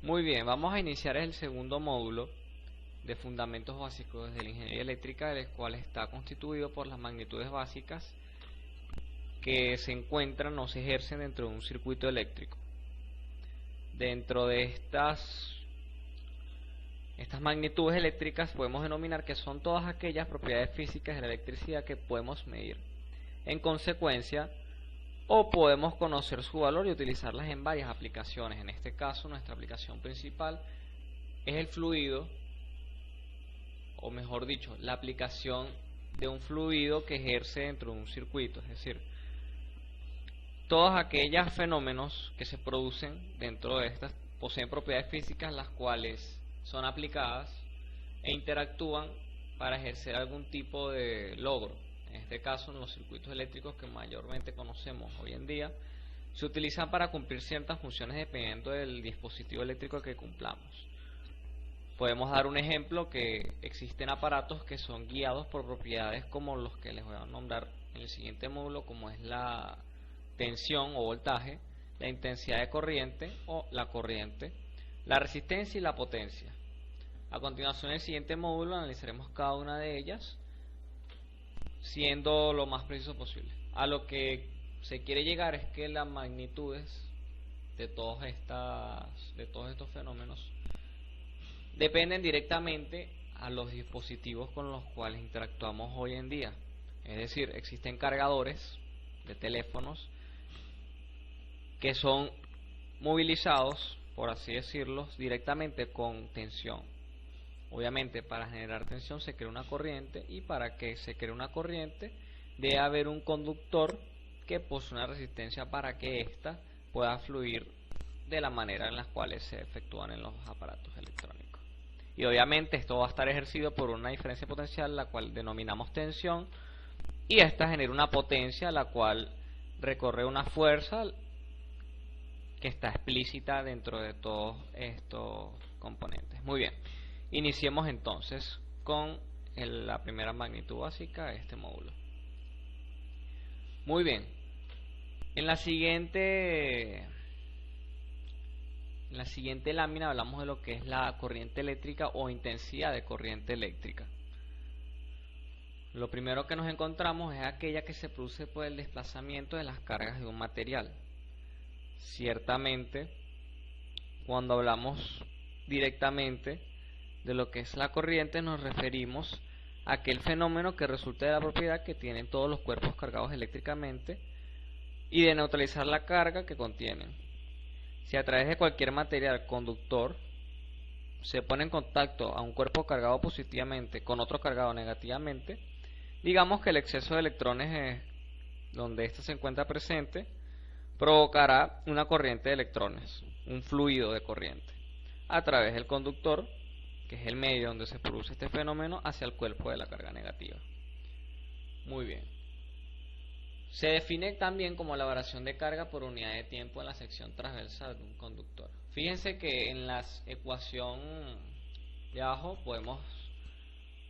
Muy bien, vamos a iniciar el segundo módulo de fundamentos básicos de la ingeniería eléctrica, el cual está constituido por las magnitudes básicas que se encuentran o se ejercen dentro de un circuito eléctrico. Dentro de estas magnitudes eléctricas podemos denominar que son todas aquellas propiedades físicas de la electricidad que podemos medir. En consecuencia, o podemos conocer su valor y utilizarlas en varias aplicaciones. En este caso, nuestra aplicación principal es el fluido, o mejor dicho, la aplicación de un fluido que ejerce dentro de un circuito, es decir, todos aquellos fenómenos que se producen dentro de estas poseen propiedades físicas las cuales son aplicadas e interactúan para ejercer algún tipo de logro. En este caso, en los circuitos eléctricos que mayormente conocemos hoy en día, se utilizan para cumplir ciertas funciones dependiendo del dispositivo eléctrico que cumplamos. Podemos dar un ejemplo que existen aparatos que son guiados por propiedades como los que les voy a nombrar en el siguiente módulo, como es la tensión o voltaje, la intensidad de corriente o la corriente, la resistencia y la potencia. A continuación, en el siguiente módulo analizaremos cada una de ellas, siendo lo más preciso posible. A lo que se quiere llegar es que las magnitudes de todos estos fenómenos dependen directamente a los dispositivos con los cuales interactuamos hoy en día. Es decir, existen cargadores de teléfonos que son movilizados, por así decirlo, directamente con tensión. Obviamente, para generar tensión se crea una corriente, y para que se cree una corriente debe haber un conductor que posee una resistencia para que ésta pueda fluir de la manera en la cual se efectúan en los aparatos electrónicos. Y obviamente esto va a estar ejercido por una diferencia potencial, la cual denominamos tensión, y esta genera una potencia la cual recorre una fuerza que está explícita dentro de todos estos componentes. Muy bien, iniciemos entonces con la primera magnitud básica de este módulo. Muy bien, en la siguiente lámina hablamos de lo que es la corriente eléctrica o intensidad de corriente eléctrica. Lo primero que nos encontramos es aquella que se produce por el desplazamiento de las cargas de un material. Ciertamente, cuando hablamos directamente de lo que es la corriente, nos referimos a aquel fenómeno que resulta de la propiedad que tienen todos los cuerpos cargados eléctricamente y de neutralizar la carga que contienen. Si a través de cualquier material conductor se pone en contacto a un cuerpo cargado positivamente con otro cargado negativamente, digamos que el exceso de electrones donde éste se encuentra presente provocará una corriente de electrones, un fluido de corriente, a través del conductor, que es el medio donde se produce este fenómeno, hacia el cuerpo de la carga negativa. Muy bien. Se define también como la variación de carga por unidad de tiempo en la sección transversal de un conductor. Fíjense que en la ecuación de abajo podemos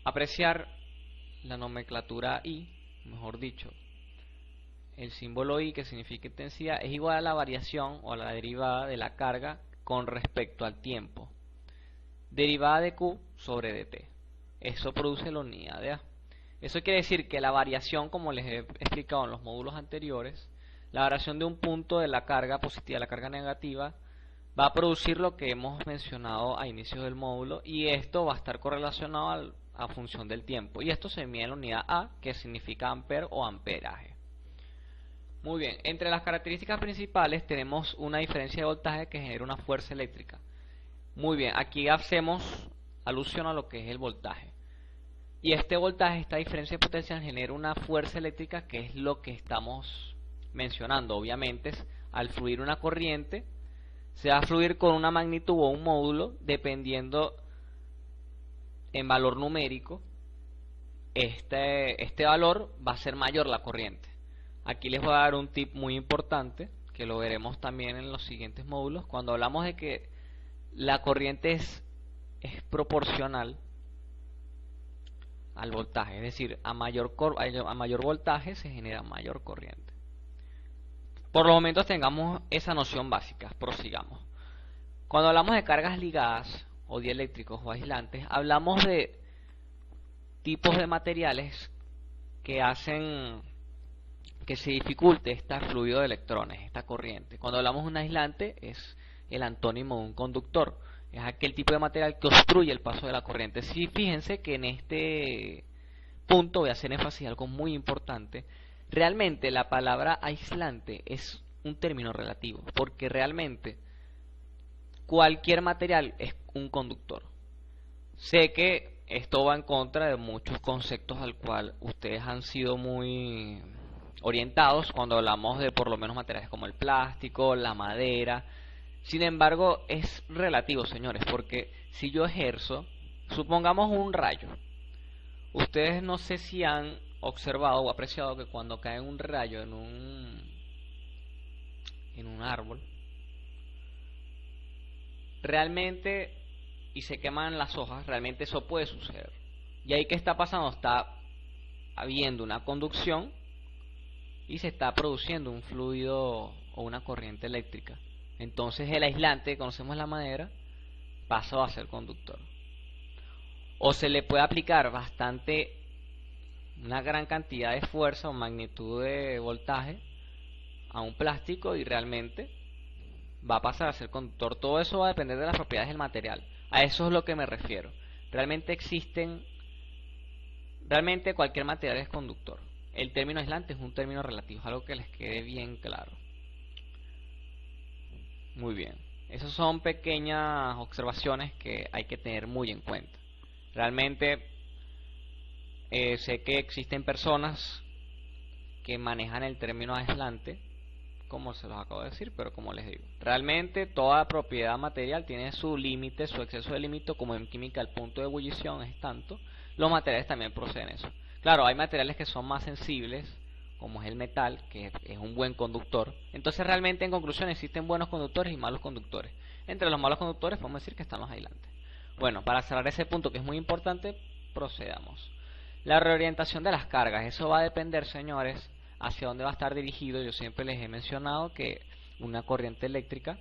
apreciar la nomenclatura I, mejor dicho, el símbolo I, que significa intensidad, es igual a la variación o a la derivada de la carga con respecto al tiempo, derivada de Q sobre dt. Eso produce la unidad de A. Eso quiere decir que la variación, como les he explicado en los módulos anteriores, la variación de un punto de la carga positiva a la carga negativa va a producir lo que hemos mencionado a inicio del módulo, y esto va a estar correlacionado a función del tiempo, y esto se mide en la unidad A, que significa ampere o amperaje. Muy bien, entre las características principales tenemos una diferencia de voltaje que genera una fuerza eléctrica. Muy bien, aquí hacemos alusión a lo que es el voltaje. Y este voltaje, esta diferencia de potencia, genera una fuerza eléctrica, que es lo que estamos mencionando. Obviamente, al fluir una corriente, se va a fluir con una magnitud o un módulo, dependiendo en valor numérico. Este valor va a ser mayor la corriente. Aquí les voy a dar un tip muy importante, que lo veremos también en los siguientes módulos. Cuando hablamos de que la corriente es proporcional al voltaje, es decir, a mayor voltaje se genera mayor corriente. Por los momentos tengamos esa noción básica, prosigamos. Cuando hablamos de cargas ligadas o dieléctricos o aislantes, hablamos de tipos de materiales que hacen que se dificulte este fluido de electrones, esta corriente. Cuando hablamos de un aislante es el antónimo de un conductor, es aquel tipo de material que obstruye el paso de la corriente. Sí, fíjense que en este punto voy a hacer énfasis en algo muy importante. Realmente la palabra aislante es un término relativo, porque realmente cualquier material es un conductor. Sé que esto va en contra de muchos conceptos al cual ustedes han sido muy orientados cuando hablamos de por lo menos materiales como el plástico, la madera. Sin embargo, es relativo, señores, porque si yo ejerzo, supongamos un rayo. Ustedes no sé si han observado o apreciado que cuando cae un rayo en un árbol, realmente, y se queman las hojas, realmente eso puede suceder. Y ahí, ¿qué está pasando? Está habiendo una conducción y se está produciendo un fluido o una corriente eléctrica. Entonces el aislante, conocemos la madera, pasa a ser conductor. O se le puede aplicar una gran cantidad de fuerza o magnitud de voltaje a un plástico y realmente va a pasar a ser conductor. Todo eso va a depender de las propiedades del material. A eso es lo que me refiero. Realmente cualquier material es conductor. El término aislante es un término relativo, algo que les quede bien claro. Muy bien. Esas son pequeñas observaciones que hay que tener muy en cuenta. Realmente sé que existen personas que manejan el término aislante, como se los acabo de decir, pero como les digo, realmente toda propiedad material tiene su límite, su exceso de límite, como en química el punto de ebullición es tanto. Los materiales también proceden eso. Claro, hay materiales que son más sensibles, como es el metal, que es un buen conductor. Entonces realmente, en conclusión, existen buenos conductores y malos conductores. Entre los malos conductores podemos decir que están los aislantes. Bueno, para cerrar ese punto que es muy importante, procedamos. La reorientación de las cargas, eso va a depender, señores, hacia dónde va a estar dirigido. Yo siempre les he mencionado que una corriente eléctrica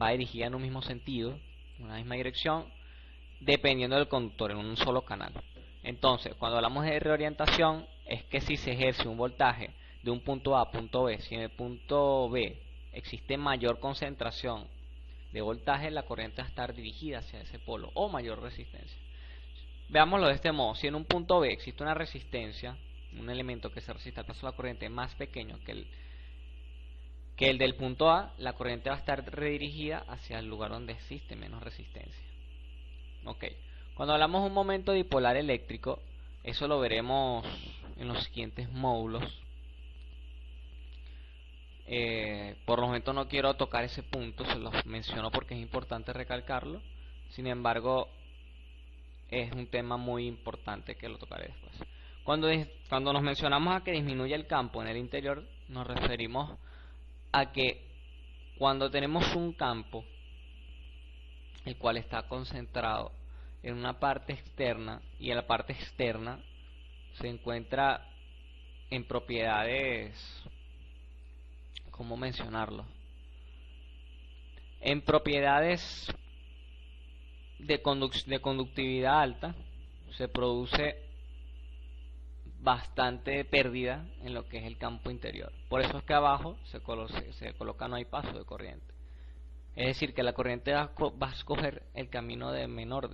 va dirigida en un mismo sentido, en una misma dirección, dependiendo del conductor, en un solo canal. Entonces, cuando hablamos de reorientación, es que si se ejerce un voltaje de un punto A a punto B, si en el punto B existe mayor concentración de voltaje, la corriente va a estar dirigida hacia ese polo o mayor resistencia. Veámoslo de este modo: si en un punto B existe una resistencia, un elemento que se resiste al paso de la corriente más pequeño que el del punto A, la corriente va a estar redirigida hacia el lugar donde existe menos resistencia. Ok. Cuando hablamos de un momento dipolar eléctrico, eso lo veremos en los siguientes módulos. Por el momento no quiero tocar ese punto, se los menciono porque es importante recalcarlo. Sin embargo, es un tema muy importante que lo tocaré después. Cuando nos mencionamos a que disminuye el campo en el interior, nos referimos a que cuando tenemos un campo el cual está concentrado en una parte externa, y en la parte externa se encuentra en propiedades, ¿cómo mencionarlo? En propiedades de conductividad alta, se produce bastante pérdida en lo que es el campo interior. Por eso es que abajo se coloca no hay paso de corriente. Es decir, que la corriente va a escoger el camino de menor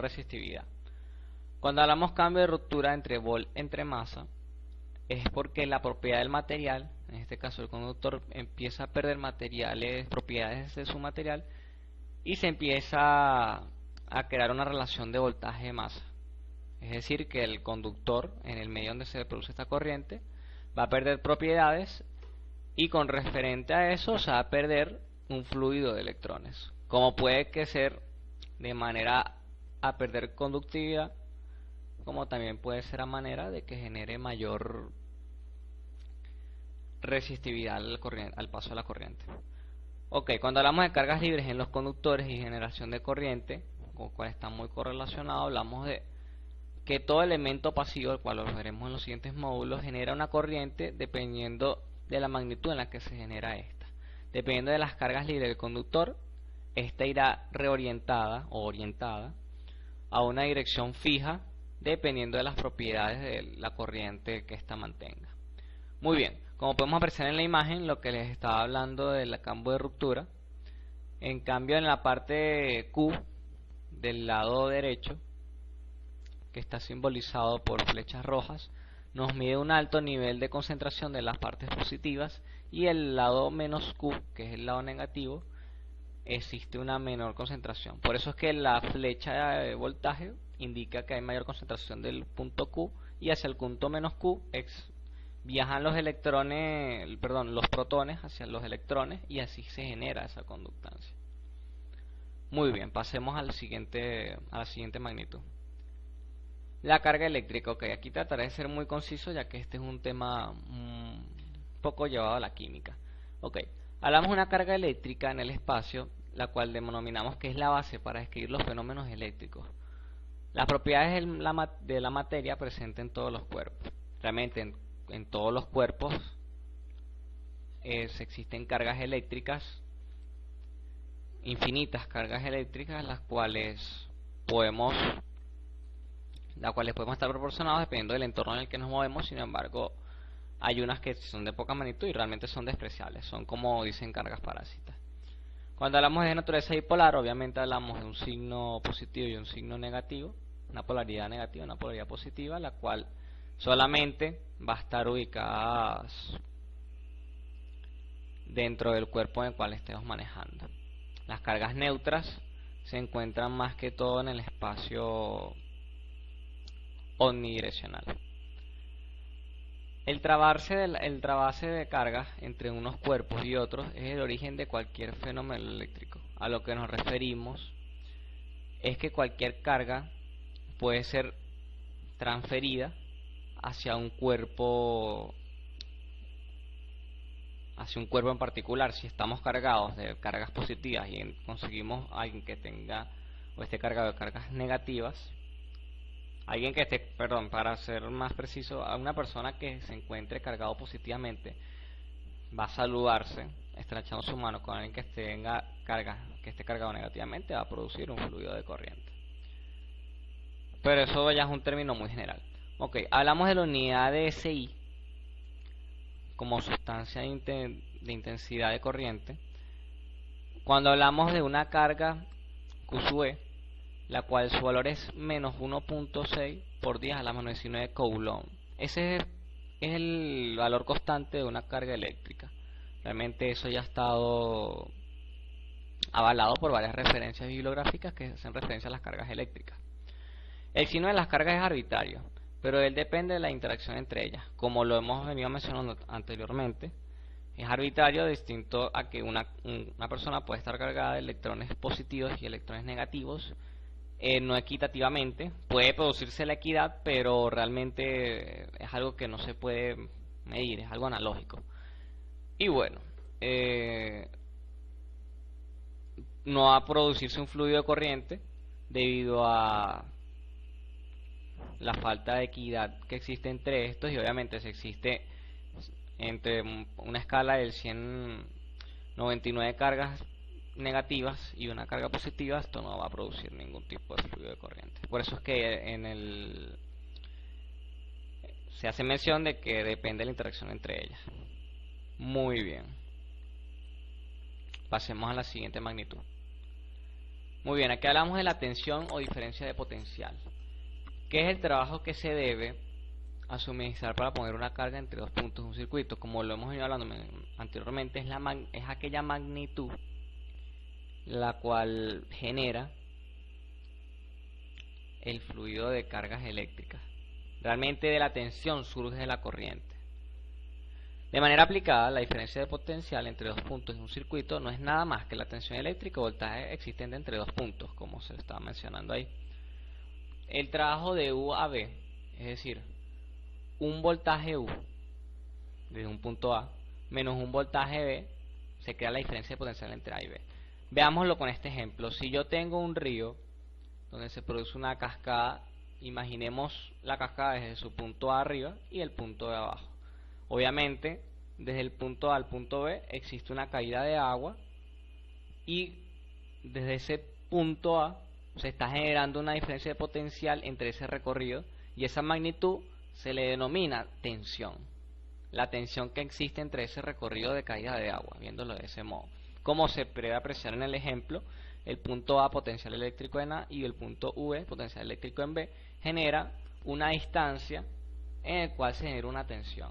resistividad. Cuando hablamos cambio de ruptura entre masa, es porque la propiedad del material, en este caso el conductor, empieza a perder propiedades de su material y se empieza a crear una relación de voltaje-masa. Es decir, que el conductor, en el medio donde se produce esta corriente, va a perder propiedades, y con referente a eso se va a perder un fluido de electrones, como puede que ser de manera a perder conductividad, como también puede ser a manera de que genere mayor resistividad al paso de la corriente. Ok, cuando hablamos de cargas libres en los conductores y generación de corriente, con lo cual está muy correlacionado, hablamos de que todo elemento pasivo, el cual lo veremos en los siguientes módulos, genera una corriente dependiendo de la magnitud en la que se genera esta. Dependiendo de las cargas libres del conductor, esta irá reorientada o orientada a una dirección fija dependiendo de las propiedades de la corriente que ésta mantenga. Muy bien, como podemos apreciar en la imagen, lo que les estaba hablando del campo de ruptura, en cambio en la parte Q del lado derecho, que está simbolizado por flechas rojas, nos mide un alto nivel de concentración de las partes positivas, y el lado menos Q, que es el lado negativo, existe una menor concentración. Por eso es que la flecha de voltaje indica que hay mayor concentración del punto Q, y hacia el punto menos Q viajan los electrones, perdón, los protones hacia los electrones, y así se genera esa conductancia. Muy bien, pasemos a la siguiente magnitud. La carga eléctrica. Ok, aquí trataré de ser muy conciso, ya que este es un tema poco llevado a la química. Ok, hablamos de una carga eléctrica en el espacio, la cual denominamos que es la base para describir los fenómenos eléctricos. Las propiedades de la materia presentes en todos los cuerpos. Realmente en todos los cuerpos existen cargas eléctricas, infinitas cargas eléctricas, las cuales podemos estar proporcionados dependiendo del entorno en el que nos movemos. Sin embargo, hay unas que son de poca magnitud y realmente son despreciables, son, como dicen, cargas parásitas. Cuando hablamos de naturaleza bipolar, obviamente hablamos de un signo positivo y un signo negativo, una polaridad negativa y una polaridad positiva, la cual solamente va a estar ubicada dentro del cuerpo en el cual estemos manejando. Las cargas neutras se encuentran más que todo en el espacio omnidireccional. El trasvase de cargas entre unos cuerpos y otros es el origen de cualquier fenómeno eléctrico. A lo que nos referimos es que cualquier carga puede ser transferida hacia un cuerpo en particular. Si estamos cargados de cargas positivas y conseguimos a alguien que tenga o esté cargado de cargas negativas, para ser más preciso, a una persona que se encuentre cargado positivamente va a saludarse estrechando su mano con alguien que esté cargado negativamente, va a producir un fluido de corriente. Pero eso ya es un término muy general. Ok, hablamos de la unidad de SI como sustancia de intensidad de corriente cuando hablamos de una carga Q sub E, la cual su valor es menos 1.6 por 10 a la menos 19 coulomb. Ese es el valor constante de una carga eléctrica. Realmente eso ya ha estado avalado por varias referencias bibliográficas que hacen referencia a las cargas eléctricas. El signo de las cargas es arbitrario, pero él depende de la interacción entre ellas. Como lo hemos venido mencionando anteriormente, es arbitrario, distinto a que una persona puede estar cargada de electrones positivos y electrones negativos, no equitativamente. Puede producirse la equidad, pero realmente es algo que no se puede medir, es algo analógico. Y bueno, no va a producirse un fluido de corriente debido a la falta de equidad que existe entre estos, y obviamente si existe entre una escala del 199 cargas negativas y una carga positiva, esto no va a producir ningún tipo de fluido de corriente. Por eso es que se hace mención de que depende de la interacción entre ellas. Muy bien, pasemos a la siguiente magnitud. Muy bien, aquí hablamos de la tensión o diferencia de potencial, que es el trabajo que se debe a suministrar para poner una carga entre dos puntos de un circuito. Como lo hemos ido hablando anteriormente, es aquella magnitud la cual genera el fluido de cargas eléctricas. Realmente de la tensión surge la corriente. De manera aplicada, la diferencia de potencial entre dos puntos de un circuito no es nada más que la tensión eléctrica o voltaje existente entre dos puntos, como se estaba mencionando ahí. El trabajo de U a B, es decir, un voltaje U desde un punto A menos un voltaje B, se crea la diferencia de potencial entre A y B. Veámoslo con este ejemplo. Si yo tengo un río donde se produce una cascada, imaginemos la cascada desde su punto A arriba y el punto de abajo. Obviamente, desde el punto A al punto B existe una caída de agua, y desde ese punto A se está generando una diferencia de potencial entre ese recorrido, y esa magnitud se le denomina tensión. La tensión que existe entre ese recorrido de caída de agua, viéndolo de ese modo. Como se puede apreciar en el ejemplo, el punto A, potencial eléctrico en A, y el punto V, potencial eléctrico en B, genera una distancia en el cual se genera una tensión.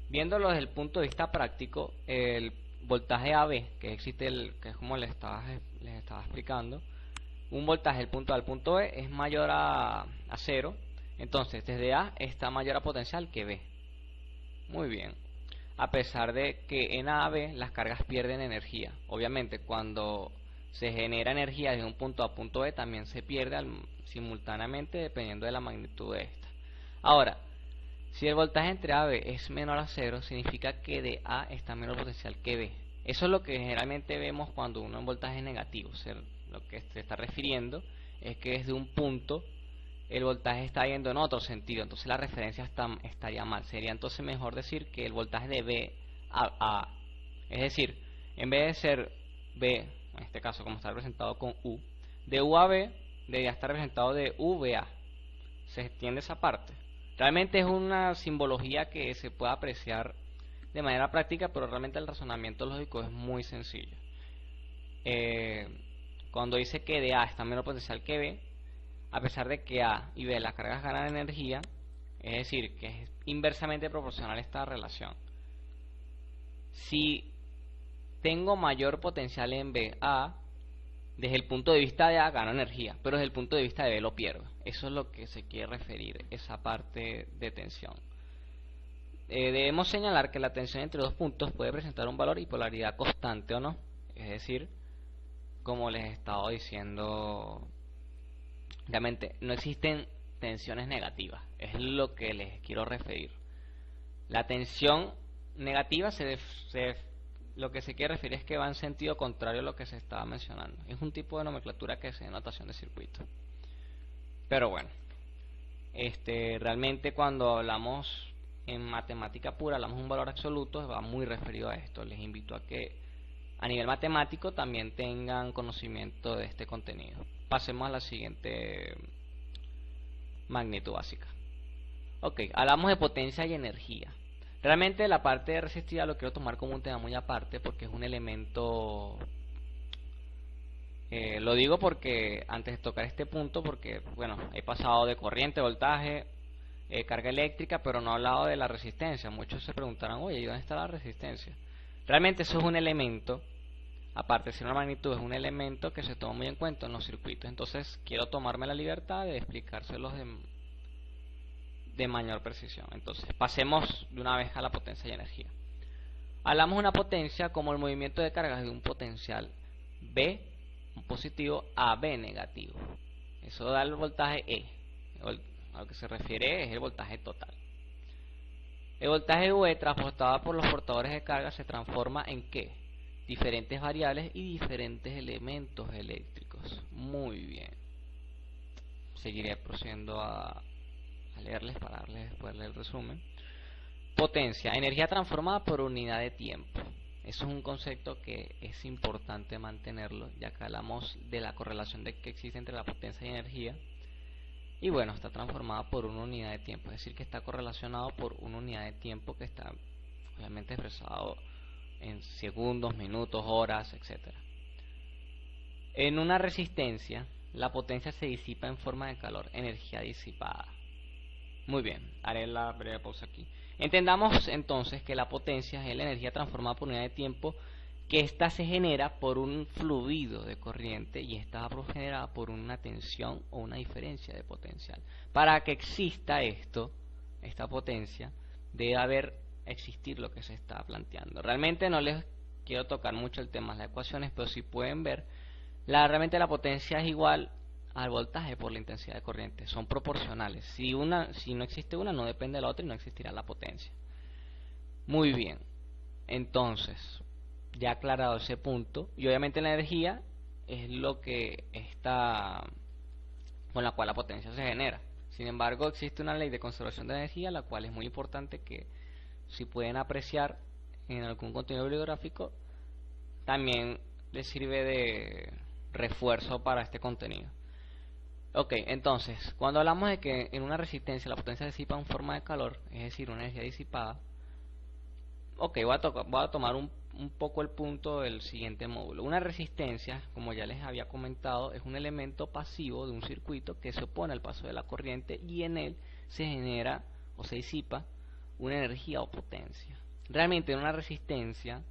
Viéndolo desde el punto de vista práctico, el voltaje AB, que existe, que es como les estaba explicando, un voltaje del punto A al punto B es mayor a 0, entonces desde A está mayor a potencial que B. Muy bien. A pesar de que en A a B las cargas pierden energía. Obviamente cuando se genera energía desde un punto A a punto B también se pierde simultáneamente dependiendo de la magnitud de esta. Ahora, si el voltaje entre A y B es menor a 0, significa que de A está menor potencial que B. Eso es lo que generalmente vemos cuando uno en voltaje negativo. Lo que se está refiriendo es que desde un punto el voltaje está yendo en otro sentido, entonces la referencia estaría mal. Sería entonces mejor decir que el voltaje de B a A, es decir, en vez de ser B, en este caso como está representado con U, de U a B debería estar representado de V a. ¿Se entiende esa parte? Realmente es una simbología que se puede apreciar de manera práctica, pero realmente el razonamiento lógico es muy sencillo. Cuando dice que de A está menor potencial que B, a pesar de que A y B las cargas ganan energía, es decir, que es inversamente proporcional esta relación. Si tengo mayor potencial en B, A, desde el punto de vista de A gano energía, pero desde el punto de vista de B lo pierdo. Eso es lo que se quiere referir, esa parte de tensión. Debemos señalar que la tensión entre dos puntos puede presentar un valor y polaridad constante o no. Es decir, como les he estado diciendo, realmente no existen tensiones negativas, es lo que les quiero referir. La tensión negativa lo que se quiere referir es que va en sentido contrario a lo que se estaba mencionando. Es un tipo de nomenclatura que se da en notación de circuito. Pero bueno, realmente cuando hablamos en matemática pura, hablamos de un valor absoluto, va muy referido a esto. Les invito a que a nivel matemático también tengan conocimiento de este contenido. Pasemos a la siguiente magnitud básica. Ok, hablamos de potencia y energía. Realmente la parte de resistividad lo quiero tomar como un tema muy aparte porque es un elemento... lo digo porque antes de tocar este punto, porque bueno, he pasado de corriente, voltaje, carga eléctrica, pero no he hablado de la resistencia. Muchos se preguntarán, oye, ¿y dónde está la resistencia? Realmente eso es un elemento, aparte de ser una magnitud, es un elemento que se toma muy en cuenta en los circuitos. Entonces quiero tomarme la libertad de explicárselos de mayor precisión. Entonces pasemos de una vez a la potencia y energía. Hablamos de una potencia como el movimiento de cargas de un potencial B positivo a B negativo. Eso da el voltaje E. A lo que se refiere es el voltaje total. El voltaje V transportado por los portadores de carga se transforma en ¿qué? Diferentes variables y diferentes elementos eléctricos. Muy bien. Seguiré procediendo a leerles para darles después el resumen. Potencia, energía transformada por unidad de tiempo. Eso es un concepto que es importante mantenerlo, ya que hablamos de la correlación que existe entre la potencia y energía. Y bueno, está transformada por una unidad de tiempo, es decir, que está correlacionado por una unidad de tiempo que está obviamente expresado en segundos, minutos, horas, etc. En una resistencia, la potencia se disipa en forma de calor, energía disipada. Muy bien, haré la breve pausa aquí. Entendamos entonces que la potencia es la energía transformada por unidad de tiempo, que ésta se genera por un fluido de corriente y está generada por una tensión o una diferencia de potencial. Para que exista esta potencia, debe existir lo que se está planteando. Realmente no les quiero tocar mucho el tema de las ecuaciones, pero si pueden ver, realmente la potencia es igual al voltaje por la intensidad de corriente. Son proporcionales. Si no existe una, no depende de la otra y no existirá la potencia. Muy bien. Entonces, ya aclarado ese punto, y obviamente la energía es lo que está con la cual la potencia se genera. Sin embargo, existe una ley de conservación de energía, la cual es muy importante que si pueden apreciar en algún contenido bibliográfico, también le sirve de refuerzo para este contenido. Ok, entonces, cuando hablamos de que en una resistencia la potencia se disipa en forma de calor, es decir, una energía disipada, ok, voy a tomar un poco el punto del siguiente módulo. Una resistencia, como ya les había comentado, es un elemento pasivo de un circuito que se opone al paso de la corriente y en él se genera o se disipa una energía o potencia. Realmente en una resistencia,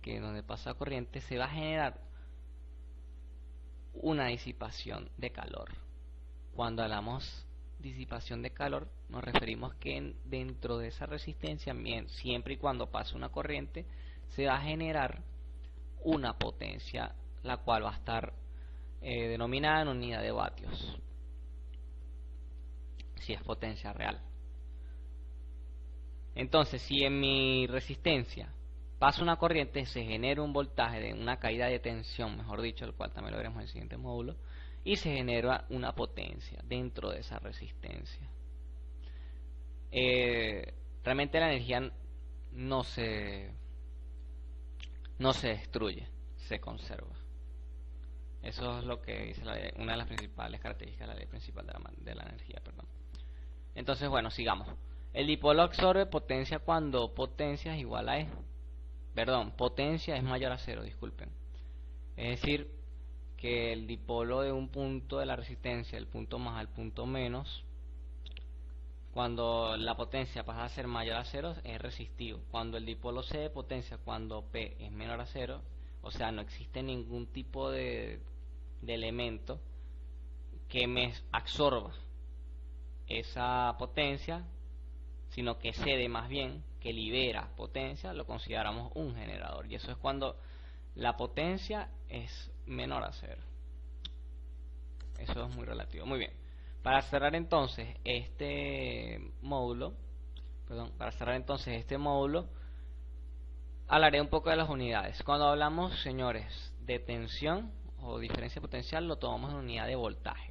que donde pasa la corriente, se va a generar una disipación de calor. Cuando hablamos disipación de calor, nos referimos que dentro de esa resistencia, siempre y cuando pase una corriente, se va a generar una potencia, la cual va a estar denominada en unidad de vatios, si es potencia real. Entonces, si en mi resistencia pasa una corriente, se genera un voltaje de una caída de tensión, mejor dicho, el cual también lo veremos en el siguiente módulo, y se genera una potencia dentro de esa resistencia. Realmente la energía no se destruye, se conserva. Eso es lo que dice una de las principales características de la ley principal de la energía. Entonces, bueno, sigamos. El dipolo absorbe potencia cuando potencia es igual a E. Potencia es mayor a cero, disculpen. Es decir, que el dipolo de un punto de la resistencia, el punto más al punto menos, cuando la potencia pasa a ser mayor a cero, es resistivo. Cuando el dipolo C de potencia, cuando P es menor a cero, o sea, no existe ningún tipo de elemento que me absorba esa potencia, sino que cede más bien, que libera potencia, lo consideramos un generador. Y eso es cuando la potencia es menor a cero. Eso es muy relativo. Muy bien. Para cerrar entonces este módulo, hablaré un poco de las unidades. Cuando hablamos, señores, de tensión o diferencia potencial, lo tomamos en unidad de voltaje.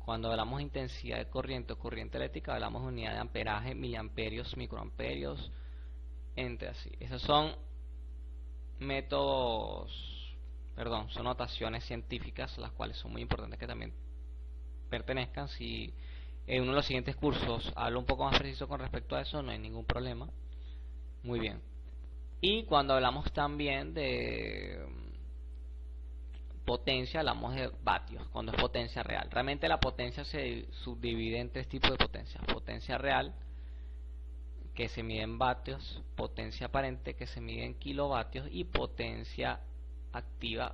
Cuando hablamos de intensidad de corriente o corriente eléctrica, hablamos de unidad de amperaje, miliamperios, microamperios, entre así. Esos son son notaciones científicas, las cuales son muy importantes que también pertenezcan. Si en uno de los siguientes cursos hablo un poco más preciso con respecto a eso, no hay ningún problema. Muy bien. Y cuando hablamos también de potencia, hablamos de vatios, cuando es potencia real. Realmente la potencia se subdivide en tres tipos de potencia: potencia real, que se mide en vatios; potencia aparente, que se mide en kilovatios; y potencia aparente,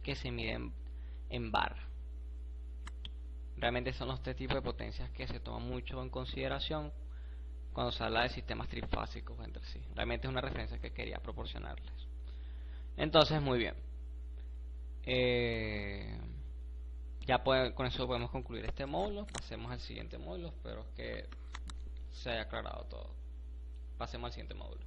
que se mide en bar. Realmente son los tres tipos de potencias que se toman mucho en consideración cuando se habla de sistemas trifásicos entre sí. Realmente es una referencia que quería proporcionarles. Entonces, muy bien. Con eso podemos concluir este módulo. Pasemos al siguiente módulo. Espero que se haya aclarado todo. Pasemos al siguiente módulo.